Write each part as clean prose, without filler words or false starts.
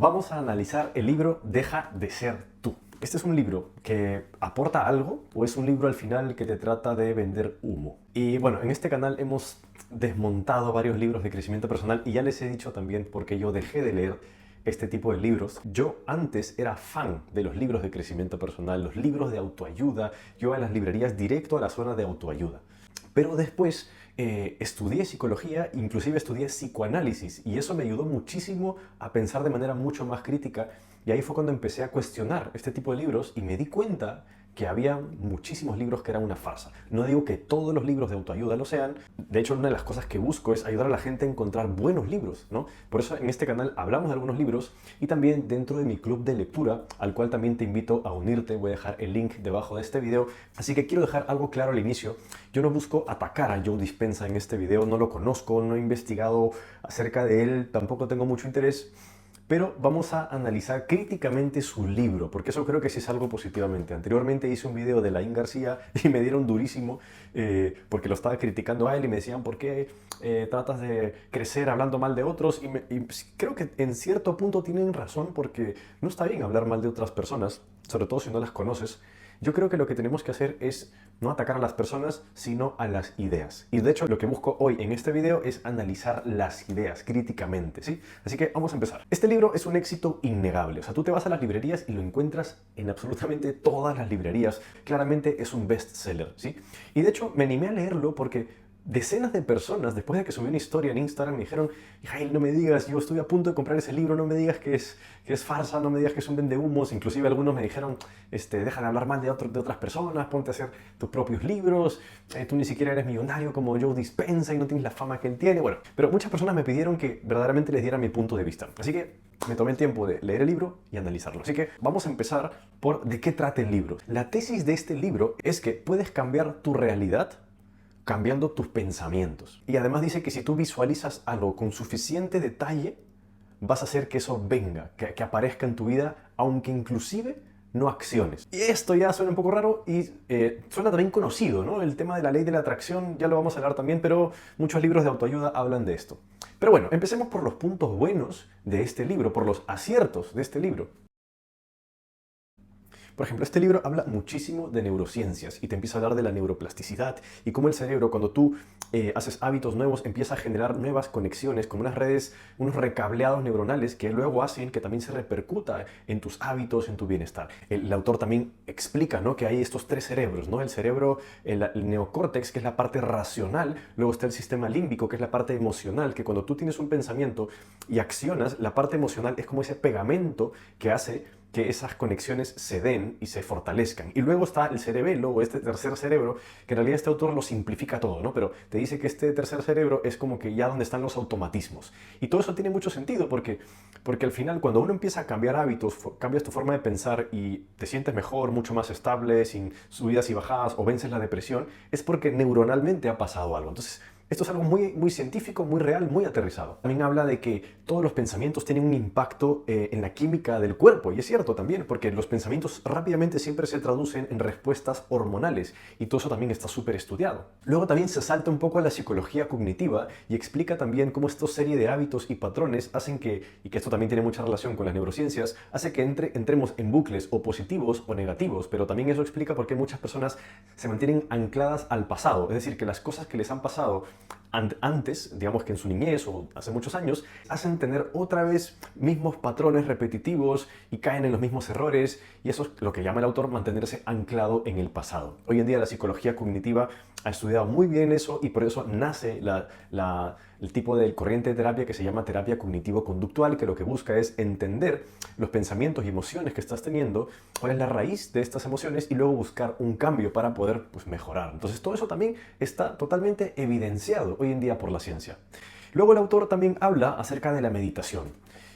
Vamos a analizar el libro Deja de ser tú. ¿Este es un libro que aporta algo o es un libro al final que te trata de vender humo? Y bueno, en este canal hemos desmontado varios libros de crecimiento personal y ya les he dicho también por qué yo dejé de leer este tipo de libros. Yo antes era fan de los libros de crecimiento personal, los libros de autoayuda. Yo iba a las librerías directo a la zona de autoayuda. Pero después estudié psicología, inclusive estudié psicoanálisis y eso me ayudó muchísimo a pensar de manera mucho más crítica y ahí fue cuando empecé a cuestionar este tipo de libros y me di cuenta que había muchísimos libros que eran una farsa. No digo que todos los libros de autoayuda lo sean, de hecho una de las cosas que busco es ayudar a la gente a encontrar buenos libros, ¿no? Por eso en este canal hablamos de algunos libros y también dentro de mi club de lectura, al cual también te invito a unirte, voy a dejar el link debajo de este video. Así que quiero dejar algo claro al inicio, yo no busco atacar a Joe Dispenza en este video, no lo conozco, no he investigado acerca de él, tampoco tengo mucho interés. Pero vamos a analizar críticamente su libro, porque eso creo que sí es algo positivamente. Anteriormente hice un video de Laín García y me dieron durísimo porque lo estaba criticando a él y me decían, ¿por qué tratas de crecer hablando mal de otros? Y creo que en cierto punto tienen razón porque no está bien hablar mal de otras personas, sobre todo si no las conoces. Yo creo que lo que tenemos que hacer es no atacar a las personas, sino a las ideas. Y de hecho, lo que busco hoy en este video es analizar las ideas críticamente, ¿sí? Así que vamos a empezar. Este libro es un éxito innegable. O sea, tú te vas a las librerías y lo encuentras en absolutamente todas las librerías. Claramente es un bestseller, ¿sí? Y de hecho, me animé a leerlo porque decenas de personas, después de que subí una historia en Instagram, me dijeron, Jael, no me digas, yo estoy a punto de comprar ese libro, no me digas que es farsa, no me digas que es un vendehumos. Inclusive algunos me dijeron, deja de hablar mal de otras personas, ponte a hacer tus propios libros, tú ni siquiera eres millonario como Joe Dispenza y no tienes la fama que él tiene. Bueno, pero muchas personas me pidieron que verdaderamente les diera mi punto de vista. Así que me tomé el tiempo de leer el libro y analizarlo. Así que vamos a empezar por de qué trata el libro. La tesis de este libro es que puedes cambiar tu realidad cambiando tus pensamientos. Y además dice que si tú visualizas algo con suficiente detalle, vas a hacer que eso venga, que aparezca en tu vida, aunque inclusive no acciones. Y esto ya suena un poco raro y suena también conocido, ¿no? El tema de la ley de la atracción, ya lo vamos a hablar también, pero muchos libros de autoayuda hablan de esto. Pero bueno, empecemos por los puntos buenos de este libro, por los aciertos de este libro. Por ejemplo, este libro habla muchísimo de neurociencias y te empieza a hablar de la neuroplasticidad y cómo el cerebro, cuando tú haces hábitos nuevos, empieza a generar nuevas conexiones, como unas redes, unos recableados neuronales que luego hacen que también se repercuta en tus hábitos, en tu bienestar. El autor también explica, ¿no?, que hay estos tres cerebros, ¿no? El cerebro, el neocórtex, que es la parte racional, luego está el sistema límbico, que es la parte emocional, que cuando tú tienes un pensamiento y accionas, la parte emocional es como ese pegamento que hace que esas conexiones se den y se fortalezcan. Y luego está el cerebelo, o este tercer cerebro, que en realidad este autor lo simplifica todo, ¿no? Pero te dice que este tercer cerebro es como que ya donde están los automatismos. Y todo eso tiene mucho sentido porque al final cuando uno empieza a cambiar hábitos, cambias tu forma de pensar y te sientes mejor, mucho más estable, sin subidas y bajadas, o vences la depresión, es porque neuronalmente ha pasado algo. Entonces, esto es algo muy, muy científico, muy real, muy aterrizado. También habla de que todos los pensamientos tienen un impacto en la química del cuerpo. Y es cierto también, porque los pensamientos rápidamente siempre se traducen en respuestas hormonales. Y todo eso también está súper estudiado. Luego también se salta un poco a la psicología cognitiva y explica también cómo esta serie de hábitos y patrones hacen que, y que esto también tiene mucha relación con las neurociencias, hace que entremos en bucles o positivos o negativos. Pero también eso explica por qué muchas personas se mantienen ancladas al pasado. Es decir, que las cosas que les han pasado antes, digamos que en su niñez o hace muchos años, hacen tener otra vez mismos patrones repetitivos y caen en los mismos errores, y eso es lo que llama el autor mantenerse anclado en el pasado. Hoy en día la psicología cognitiva ha estudiado muy bien eso y por eso nace el tipo de corriente de terapia que se llama terapia cognitivo-conductual, que lo que busca es entender los pensamientos y emociones que estás teniendo, cuál es la raíz de estas emociones y luego buscar un cambio para poder, pues, mejorar. Entonces todo eso también está totalmente evidenciado hoy en día por la ciencia. Luego el autor también habla acerca de la meditación.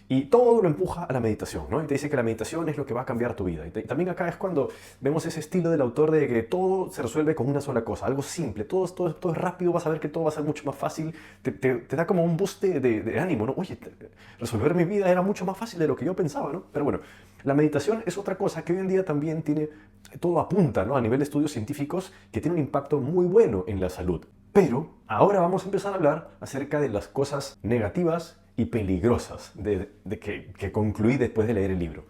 Y todo lo empuja a la meditación, ¿no? Y te dice que la meditación es lo que va a cambiar tu vida. Y también acá es cuando vemos ese estilo del autor de que todo se resuelve con una sola cosa, algo simple, todo es rápido, vas a ver que todo va a ser mucho más fácil, te da como un boost de ánimo, ¿no? Oye, resolver mi vida era mucho más fácil de lo que yo pensaba, ¿no? Pero bueno, la meditación es otra cosa que hoy en día también tiene, todo apunta, ¿no?, a nivel de estudios científicos, que tiene un impacto muy bueno en la salud. Pero ahora vamos a empezar a hablar acerca de las cosas negativas y peligrosas que concluí después de leer el libro.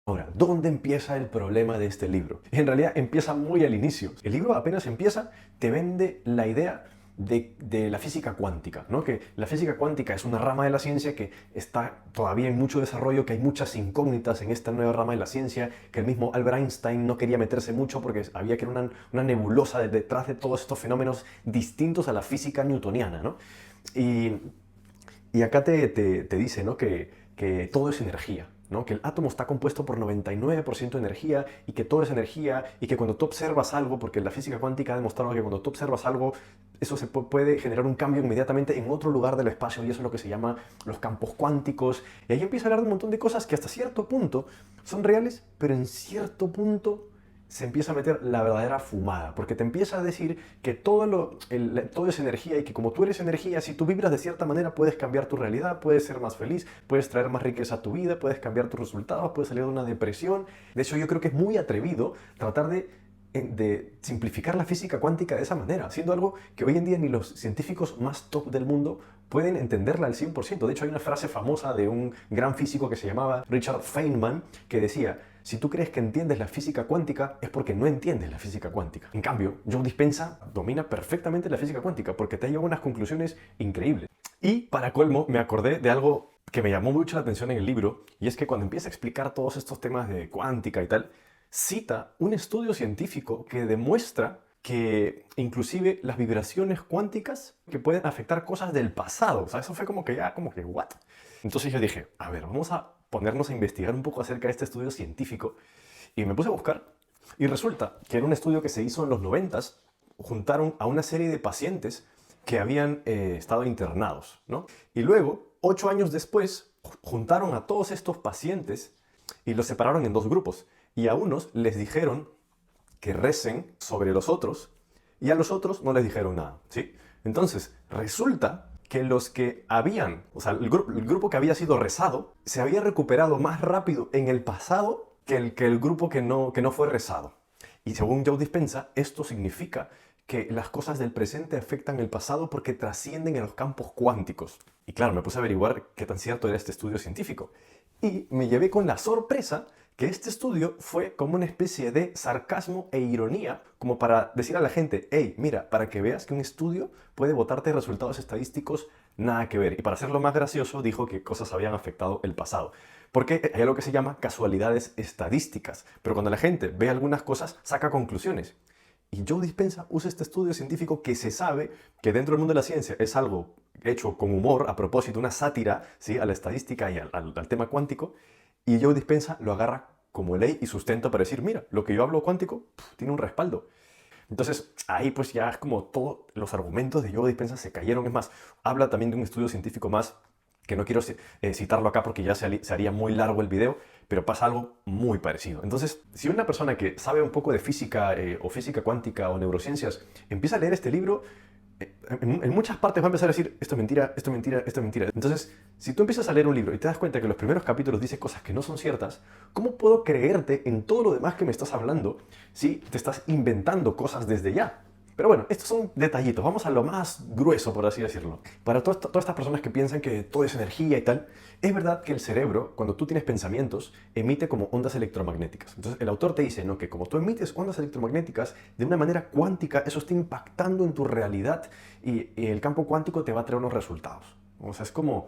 Ahora, ¿dónde empieza el problema de este libro? En realidad empieza muy al inicio. El libro apenas empieza, te vende la idea de la física cuántica, ¿no? Que la física cuántica es una rama de la ciencia que está todavía en mucho desarrollo, que hay muchas incógnitas en esta nueva rama de la ciencia, que el mismo Albert Einstein no quería meterse mucho porque había que una nebulosa detrás de todos estos fenómenos distintos a la física newtoniana, ¿no? Y, y acá te dice, ¿no? que todo es energía, ¿no? Que el átomo está compuesto por 99% de energía y que todo es energía y que cuando tú observas algo, porque la física cuántica ha demostrado que cuando tú observas algo, eso se puede generar un cambio inmediatamente en otro lugar del espacio y eso es lo que se llama los campos cuánticos. Y ahí empieza a hablar de un montón de cosas que hasta cierto punto son reales, pero en cierto punto se empieza a meter la verdadera fumada, porque te empieza a decir que todo es energía y que como tú eres energía, si tú vibras de cierta manera puedes cambiar tu realidad, puedes ser más feliz, puedes traer más riqueza a tu vida, puedes cambiar tus resultados, puedes salir de una depresión. De hecho, yo creo que es muy atrevido tratar de simplificar la física cuántica de esa manera, siendo algo que hoy en día ni los científicos más top del mundo pueden entenderla al 100%. De hecho, hay una frase famosa de un gran físico que se llamaba Richard Feynman, que decía: si tú crees que entiendes la física cuántica, es porque no entiendes la física cuántica. En cambio, Joe Dispenza domina perfectamente la física cuántica porque te ha llevado a unas conclusiones increíbles. Y para colmo, me acordé de algo que me llamó mucho la atención en el libro, y es que cuando empieza a explicar todos estos temas de cuántica y tal, cita un estudio científico que demuestra que inclusive las vibraciones cuánticas que pueden afectar cosas del pasado. O sea, eso fue ¿what? Entonces yo dije, a ver, vamos a ponernos a investigar un poco acerca de este estudio científico. Y me puse a buscar. Y resulta que era un estudio que se hizo en los 90s. Juntaron a una serie de pacientes que habían estado internados, ¿no? Y luego, 8 años después, juntaron a todos estos pacientes y los separaron en 2 grupos. Y a unos les dijeron que recen sobre los otros y a los otros no les dijeron nada, ¿sí? Entonces, resulta que los que habían, o sea, el grupo que había sido rezado, se había recuperado más rápido en el pasado que el grupo que no fue rezado. Y según Joe Dispenza, esto significa que las cosas del presente afectan el pasado porque trascienden en los campos cuánticos. Y claro, me puse a averiguar qué tan cierto era este estudio científico. Y me llevé con la sorpresa que este estudio fue como una especie de sarcasmo e ironía, como para decir a la gente: hey, mira, para que veas que un estudio puede botarte resultados estadísticos nada que ver. Y para hacerlo más gracioso, dijo que cosas habían afectado el pasado. Porque hay algo que se llama casualidades estadísticas. Pero cuando la gente ve algunas cosas, saca conclusiones. Y Joe Dispenza usa este estudio científico que se sabe que dentro del mundo de la ciencia es algo hecho con humor, a propósito, una sátira, ¿sí?, a la estadística y al tema cuántico. Y Joe Dispenza lo agarra como ley y sustento para decir: mira, lo que yo hablo cuántico tiene un respaldo. Entonces, ahí pues ya es como todos los argumentos de Joe Dispenza se cayeron. Es más, habla también de un estudio científico más, que no quiero citarlo acá porque ya se haría muy largo el video, pero pasa algo muy parecido. Entonces, si una persona que sabe un poco de física o física cuántica o neurociencias empieza a leer este libro, en muchas partes va a empezar a decir: esto es mentira, esto es mentira, esto es mentira. Entonces, si tú empiezas a leer un libro y te das cuenta que los primeros capítulos dice cosas que no son ciertas, ¿cómo puedo creerte en todo lo demás que me estás hablando si te estás inventando cosas desde ya? Pero bueno, estos son detallitos. Vamos a lo más grueso, por así decirlo. Para todas estas personas que piensan que todo es energía y tal, es verdad que el cerebro, cuando tú tienes pensamientos, emite como ondas electromagnéticas. Entonces el autor te dice, ¿no?, que como tú emites ondas electromagnéticas, de una manera cuántica, eso está impactando en tu realidad y el campo cuántico te va a traer unos resultados. O sea, es como...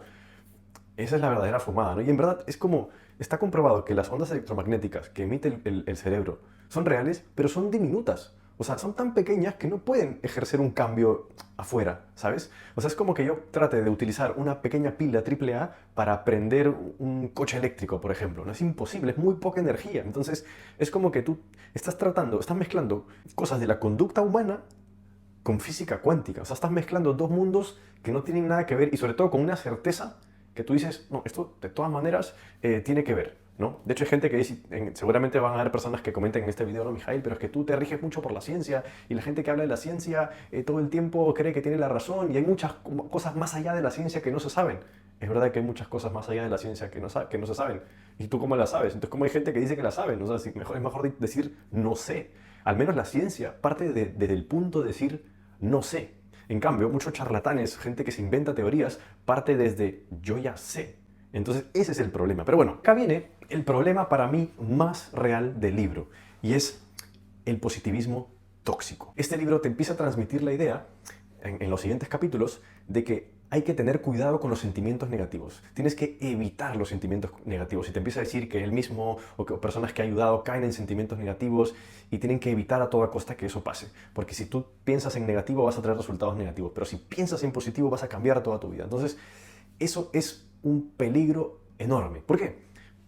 esa es la verdadera fumada, ¿no? Y en verdad es como... está comprobado que las ondas electromagnéticas que emite el cerebro son reales, pero son diminutas. O sea, son tan pequeñas que no pueden ejercer un cambio afuera, ¿sabes? O sea, es como que yo trate de utilizar una pequeña pila AAA para prender un coche eléctrico, por ejemplo. No es imposible, es muy poca energía. Entonces, es como que tú estás mezclando cosas de la conducta humana con física cuántica. O sea, estás mezclando 2 mundos que no tienen nada que ver y sobre todo con una certeza que tú dices: no, esto de todas maneras tiene que ver, ¿no? De hecho, hay gente que dice, seguramente van a haber personas que comenten en este video: no, Mijail, pero es que tú te riges mucho por la ciencia y la gente que habla de la ciencia todo el tiempo cree que tiene la razón y hay muchas cosas más allá de la ciencia que no se saben. Es verdad que hay muchas cosas más allá de la ciencia que no se saben. ¿Y tú cómo las sabes? Entonces, ¿cómo hay gente que dice que la saben? O sea, es mejor decir no sé. Al menos la ciencia parte desde el punto de decir no sé. En cambio, muchos charlatanes, gente que se inventa teorías, parte desde yo ya sé. Entonces, ese es el problema. Pero bueno, acá viene el problema para mí más real del libro, y es el positivismo tóxico. Este libro te empieza a transmitir la idea, en los siguientes capítulos, de que hay que tener cuidado con los sentimientos negativos. Tienes que evitar los sentimientos negativos. Y te empieza a decir que él mismo o que personas que ha ayudado caen en sentimientos negativos y tienen que evitar a toda costa que eso pase. Porque si tú piensas en negativo vas a tener resultados negativos, pero si piensas en positivo vas a cambiar toda tu vida. Entonces, eso es un peligro enorme. ¿Por qué?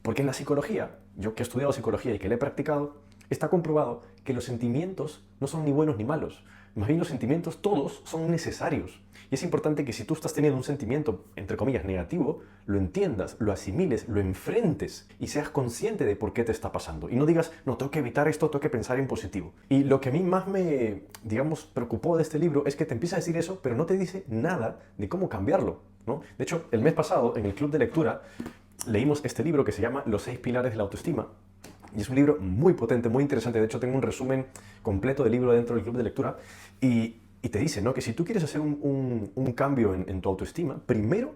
Porque en la psicología, yo que he estudiado psicología y que la he practicado, está comprobado que los sentimientos no son ni buenos ni malos. Más bien los sentimientos todos son necesarios. Y es importante que si tú estás teniendo un sentimiento, entre comillas, negativo, lo entiendas, lo asimiles, lo enfrentes y seas consciente de por qué te está pasando. Y no digas, no, tengo que evitar esto, tengo que pensar en positivo. Y lo que a mí más me, digamos, preocupó de este libro es que te empieza a decir eso, pero no te dice nada de cómo cambiarlo, ¿no? De hecho, el mes pasado, en el club de lectura, leímos este libro que se llama Los 6 pilares de la autoestima. Y es un libro muy potente, muy interesante. De hecho, tengo un resumen completo del libro dentro del club de lectura. Y te dice, ¿no?, que si tú quieres hacer un cambio en tu autoestima, primero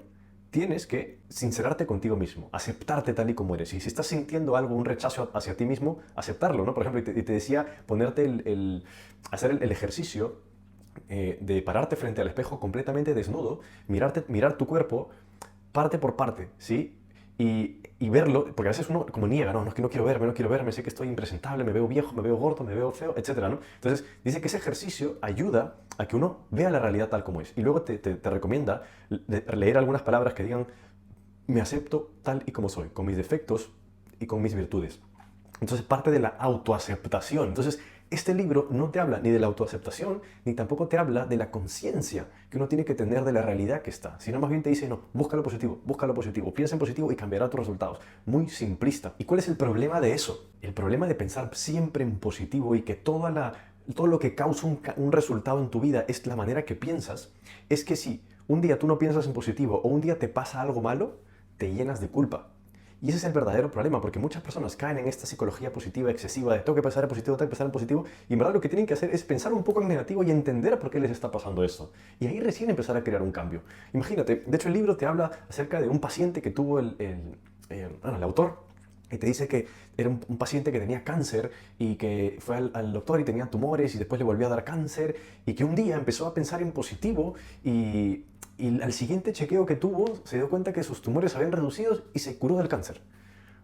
tienes que sincerarte contigo mismo, aceptarte tal y como eres. Y si estás sintiendo algo, un rechazo hacia ti mismo, aceptarlo, ¿no? Por ejemplo, y te decía ponerte hacer el ejercicio de pararte frente al espejo completamente desnudo, mirar tu cuerpo parte por parte, ¿sí? Y verlo, porque a veces uno como niega, no, no es que no quiero verme, sé que estoy impresentable, me veo viejo, me veo gordo, me veo feo, etcétera, ¿no? Entonces, dice que ese ejercicio ayuda a que uno vea la realidad tal como es. Y luego te recomienda leer algunas palabras que digan, me acepto tal y como soy, con mis defectos y con mis virtudes. Entonces, parte de la autoaceptación. Entonces, este libro no te habla ni de la autoaceptación, ni tampoco te habla de la conciencia que uno tiene que tener de la realidad que está, sino más bien te dice, no, busca lo positivo, piensa en positivo y cambiará tus resultados. Muy simplista. ¿Y cuál es el problema de eso? El problema de pensar siempre en positivo y que todo lo que causa un resultado en tu vida es la manera que piensas, es que si un día tú no piensas en positivo o un día te pasa algo malo, te llenas de culpa. Y ese es el verdadero problema, porque muchas personas caen en esta psicología positiva excesiva de tengo que pensar en positivo, tengo que pensar en positivo, y en verdad lo que tienen que hacer es pensar un poco en negativo y entender por qué les está pasando esto. Y ahí recién empezar a crear un cambio. Imagínate, de hecho el libro te habla acerca de un paciente que tuvo el autor, y te dice que era un paciente que tenía cáncer y que fue al doctor y tenía tumores y después le volvió a dar cáncer y que un día empezó a pensar en positivo y al siguiente chequeo que tuvo se dio cuenta que sus tumores habían reducido y se curó del cáncer.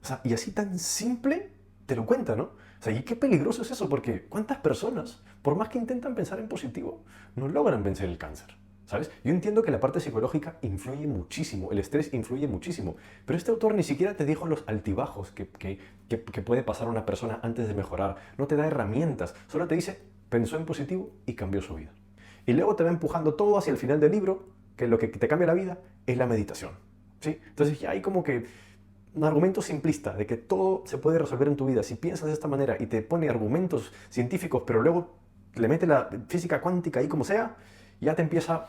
O sea, y así tan simple te lo cuenta, ¿no? O sea, y qué peligroso es eso, porque ¿cuántas personas, por más que intentan pensar en positivo, no logran vencer el cáncer? ¿Sabes? Yo entiendo que la parte psicológica influye muchísimo, el estrés influye muchísimo, pero este autor ni siquiera te dijo los altibajos que puede pasar una persona antes de mejorar, no te da herramientas, solo te dice, pensó en positivo y cambió su vida. Y luego te va empujando todo hacia el final del libro, que lo que te cambia la vida es la meditación, ¿sí? Entonces ya hay como que un argumento simplista de que todo se puede resolver en tu vida si piensas de esta manera y te pone argumentos científicos, pero luego le mete la física cuántica ahí como sea, ya te empieza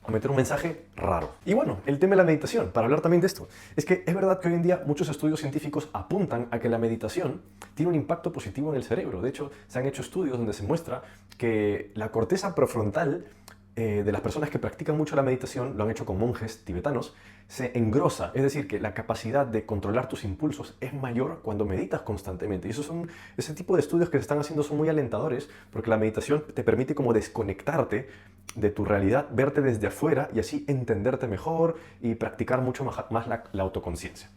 a meter un mensaje raro. Y bueno, el tema de la meditación, para hablar también de esto, es que es verdad que hoy en día muchos estudios científicos apuntan a que la meditación tiene un impacto positivo en el cerebro. De hecho, se han hecho estudios donde se muestra que la corteza prefrontal de las personas que practican mucho la meditación, lo han hecho con monjes tibetanos, se engrosa, es decir, que la capacidad de controlar tus impulsos es mayor cuando meditas constantemente. Y ese tipo de estudios que se están haciendo son muy alentadores, porque la meditación te permite como desconectarte de tu realidad, verte desde afuera y así entenderte mejor y practicar mucho más la autoconciencia.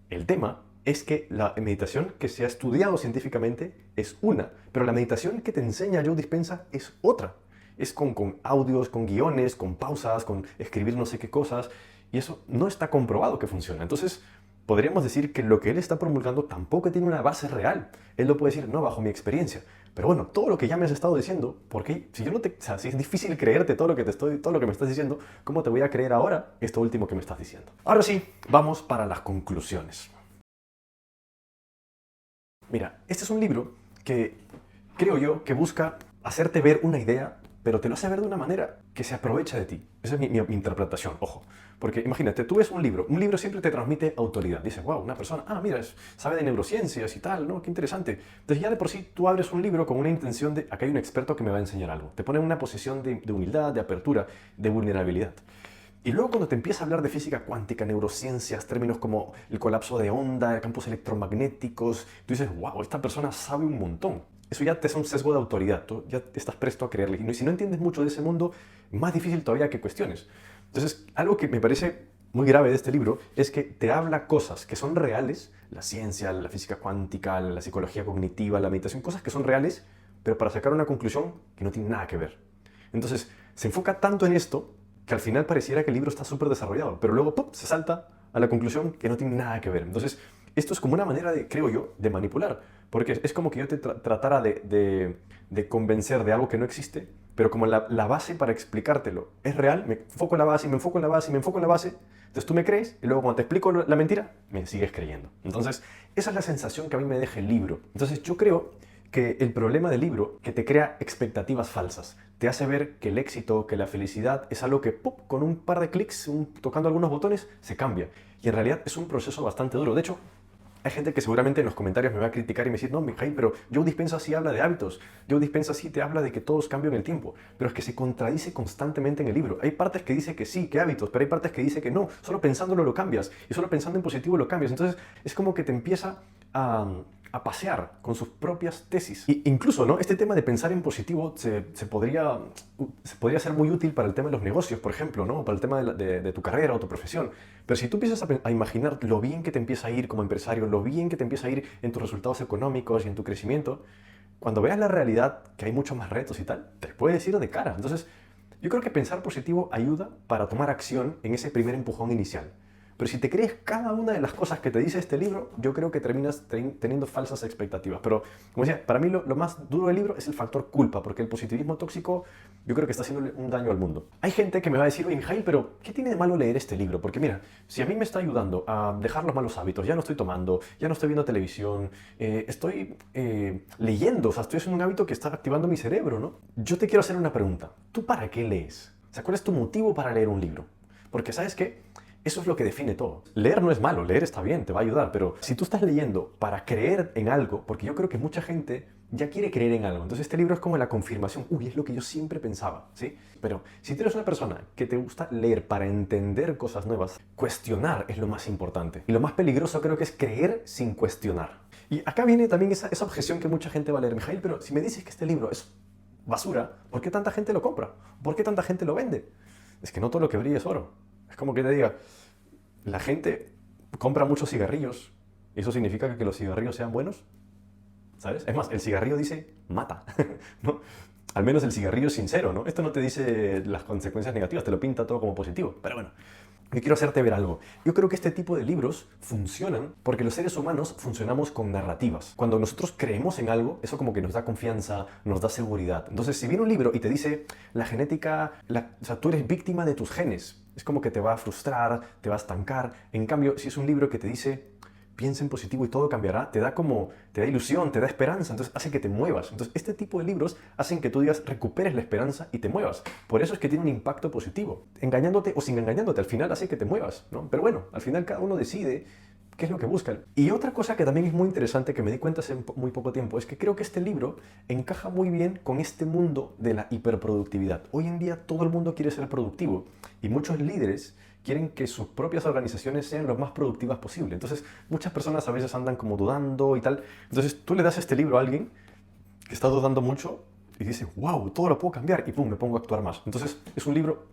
El tema es que la meditación que se ha estudiado científicamente es una, pero la meditación que te enseña Joe Dispenza es otra. Es con audios, con guiones, con pausas, con escribir no sé qué cosas, y eso no está comprobado que funciona. Entonces, podríamos decir que lo que él está promulgando tampoco tiene una base real. Él lo puede decir, no, bajo mi experiencia. Pero bueno, todo lo que ya me has estado diciendo, porque si yo no te, o sea, si es difícil creerte todo lo que me estás diciendo, ¿cómo te voy a creer ahora esto último que me estás diciendo? Ahora sí, vamos para las conclusiones. Mira, este es un libro que creo yo que busca hacerte ver una idea, pero te lo hace ver de una manera que se aprovecha de ti. Esa es mi interpretación, ojo. Porque imagínate, tú ves un libro siempre te transmite autoridad. Dices, wow, una persona, mira, sabe de neurociencias y tal, ¿no? Qué interesante. Entonces ya de por sí tú abres un libro con una intención de, acá hay un experto que me va a enseñar algo. Te pone en una posición de humildad, de apertura, de vulnerabilidad. Y luego cuando te empieza a hablar de física cuántica, neurociencias, términos como el colapso de onda, campos electromagnéticos, tú dices, wow, esta persona sabe un montón. Eso ya te es un sesgo de autoridad, tú ya estás presto a creerle. Y si no entiendes mucho de ese mundo, más difícil todavía que cuestiones. Entonces, algo que me parece muy grave de este libro es que te habla cosas que son reales, la ciencia, la física cuántica, la psicología cognitiva, la meditación, cosas que son reales, pero para sacar una conclusión que no tiene nada que ver. Entonces, se enfoca tanto en esto que al final pareciera que el libro está súper desarrollado, pero luego ¡pum!, se salta a la conclusión que no tiene nada que ver. Entonces, esto es como una manera, creo yo, de manipular, porque es como que yo te tratara de convencer de algo que no existe, pero como la base para explicártelo es real, me enfoco en la base, y me enfoco en la base, y me enfoco en la base, entonces tú me crees, y luego cuando te explico la mentira, me sigues creyendo. Entonces, esa es la sensación que a mí me deja el libro. Entonces, yo creo que el problema del libro, que te crea expectativas falsas, te hace ver que el éxito, que la felicidad es algo que ¡pum!, con un par de clics, tocando algunos botones, se cambia. Y en realidad es un proceso bastante duro. De hecho, hay gente que seguramente en los comentarios me va a criticar y me dice, no, Mijail, pero Joe Dispenza sí habla de hábitos. Joe Dispenza sí te habla de que todos cambian en el tiempo. Pero es que se contradice constantemente en el libro. Hay partes que dice que sí, que hábitos, pero hay partes que dice que no. Solo pensándolo lo cambias. Y solo pensando en positivo lo cambias. Entonces es como que te empieza a pasear con sus propias tesis. E incluso, ¿no?, este tema de pensar en positivo se podría ser muy útil para el tema de los negocios, por ejemplo, ¿no?, para el tema de tu carrera o tu profesión. Pero si tú empiezas a imaginar lo bien que te empieza a ir como empresario, lo bien que te empieza a ir en tus resultados económicos y en tu crecimiento, cuando veas la realidad, que hay muchos más retos y tal, te puedes ir de cara. Entonces, yo creo que pensar positivo ayuda para tomar acción en ese primer empujón inicial. Pero si te crees cada una de las cosas que te dice este libro, yo creo que terminas teniendo falsas expectativas. Pero, como decía, para mí lo más duro del libro es el factor culpa, porque el positivismo tóxico yo creo que está haciendo un daño al mundo. Hay gente que me va a decir, oye, Mijail, pero ¿qué tiene de malo leer este libro? Porque mira, si a mí me está ayudando a dejar los malos hábitos, ya no estoy tomando, ya no estoy viendo televisión, estoy leyendo, o sea, estoy haciendo un hábito que está activando mi cerebro, ¿no? Yo te quiero hacer una pregunta. ¿Tú para qué lees? O sea, ¿cuál es tu motivo para leer un libro? Porque, ¿sabes qué? Eso es lo que define todo. Leer no es malo, leer está bien, te va a ayudar, pero si tú estás leyendo para creer en algo, porque yo creo que mucha gente ya quiere creer en algo, entonces este libro es como la confirmación, uy, es lo que yo siempre pensaba, ¿sí? Pero si tú eres una persona que te gusta leer para entender cosas nuevas, cuestionar es lo más importante. Y lo más peligroso creo que es creer sin cuestionar. Y acá viene también esa objeción que mucha gente va a leer, Mijail, pero si me dices que este libro es basura, ¿por qué tanta gente lo compra? ¿Por qué tanta gente lo vende? Es que no todo lo que brilla es oro. Es como que te diga, la gente compra muchos cigarrillos. ¿Y eso significa que los cigarrillos sean buenos? ¿Sabes? Es más, el cigarrillo dice mata, ¿no? Al menos el cigarrillo es sincero, ¿no? Esto no te dice las consecuencias negativas, te lo pinta todo como positivo. Pero bueno, yo quiero hacerte ver algo. Yo creo que este tipo de libros funcionan porque los seres humanos funcionamos con narrativas. Cuando nosotros creemos en algo, eso como que nos da confianza, nos da seguridad. Entonces, si viene un libro y te dice la genética, o sea, tú eres víctima de tus genes, es como que te va a frustrar, te va a estancar. En cambio, si es un libro que te dice piensa en positivo y todo cambiará, te da ilusión, te da esperanza, entonces hace que te muevas. Entonces este tipo de libros hacen que tú digas, recuperes la esperanza y te muevas. Por eso es que tiene un impacto positivo. Engañándote o sin engañándote, al final hace que te muevas, ¿no? Pero bueno, al final cada uno decide qué es lo que buscan. Y otra cosa que también es muy interesante, que me di cuenta hace muy poco tiempo, es que creo que este libro encaja muy bien con este mundo de la hiperproductividad. Hoy en día todo el mundo quiere ser productivo y muchos líderes quieren que sus propias organizaciones sean lo más productivas posible. Entonces, muchas personas a veces andan como dudando y tal. Entonces, tú le das este libro a alguien que está dudando mucho y dice, wow, todo lo puedo cambiar y pum, me pongo a actuar más. Entonces, es un libro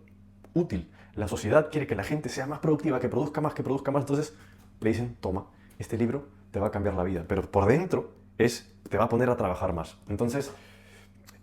útil. La sociedad quiere que la gente sea más productiva, que produzca más, que produzca más. Entonces, le dicen, toma, este libro te va a cambiar la vida. Pero por dentro te va a poner a trabajar más. Entonces,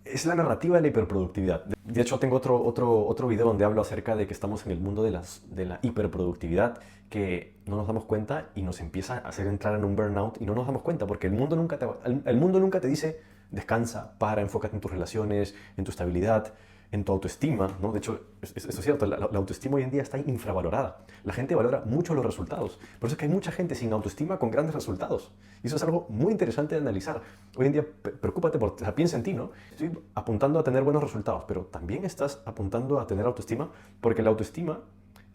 es la narrativa de la hiperproductividad. De hecho, tengo otro video donde hablo acerca de que estamos en el mundo de la hiperproductividad, que no nos damos cuenta y nos empieza a hacer entrar en un burnout y no nos damos cuenta porque el mundo nunca te dice descansa, enfócate en tus relaciones, en tu estabilidad, en tu autoestima, ¿no? De hecho, eso es cierto, la autoestima hoy en día está infravalorada. La gente valora mucho los resultados. Por eso es que hay mucha gente sin autoestima con grandes resultados. Y eso es algo muy interesante de analizar. Hoy en día, preocúpate o sea, piensa en ti, ¿no? Estoy apuntando a tener buenos resultados, pero también estás apuntando a tener autoestima, porque la autoestima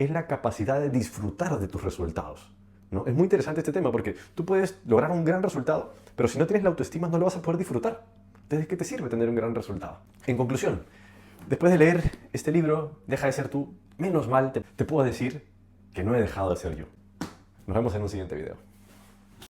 es la capacidad de disfrutar de tus resultados, ¿no? Es muy interesante este tema porque tú puedes lograr un gran resultado, pero si no tienes la autoestima no lo vas a poder disfrutar. Entonces, ¿qué te sirve tener un gran resultado? En conclusión, después de leer este libro, Deja de ser tú, menos mal te puedo decir que no he dejado de ser yo. Nos vemos en un siguiente video.